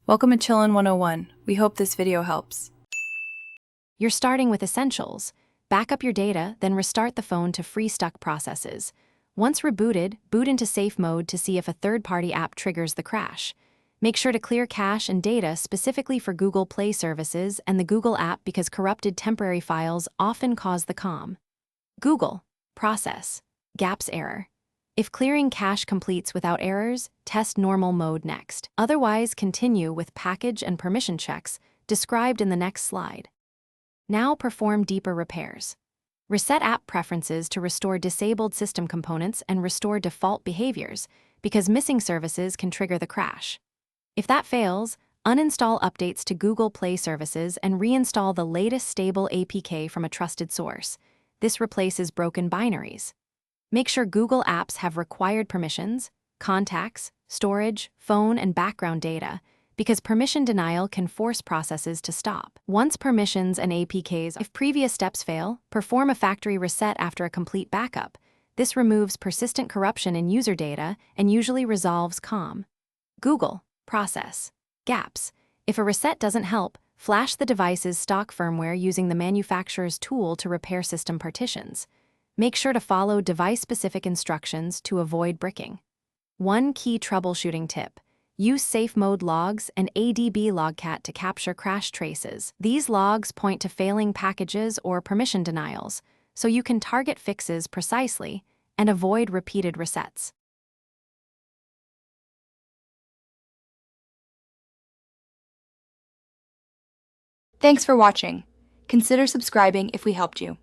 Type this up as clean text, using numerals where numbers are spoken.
Welcome to Chillin' 101. We hope this video helps. You're starting with essentials. Back up your data, then restart the phone to free stuck processes. Once rebooted, boot into safe mode to see if a third-party app triggers the crash. Make sure to clear cache and data specifically for Google Play services and the Google app because corrupted temporary files often cause the Com.google.process.gapps error. If clearing cache completes without errors, test normal mode next. Otherwise, continue with package and permission checks described in the next slide. Now perform deeper repairs. Reset app preferences to restore disabled system components and restore default behaviors because missing services can trigger the crash. If that fails, uninstall updates to Google Play services and reinstall the latest stable APK from a trusted source. This replaces broken binaries. Make sure Google Apps have required permissions, contacts, storage, phone, and background data, because permission denial can force processes to stop. Once permissions and APKs, if previous steps fail, perform a factory reset after a complete backup. This removes persistent corruption in user data and usually resolves Com.google.process.gapps. If a reset doesn't help, flash the device's stock firmware using the manufacturer's tool to repair system partitions. Make sure to follow device-specific instructions to avoid bricking. One key troubleshooting tip: use safe mode logs and ADB logcat to capture crash traces. These logs point to failing packages or permission denials, so you can target fixes precisely and avoid repeated resets. Thanks for watching. Consider subscribing if we helped you.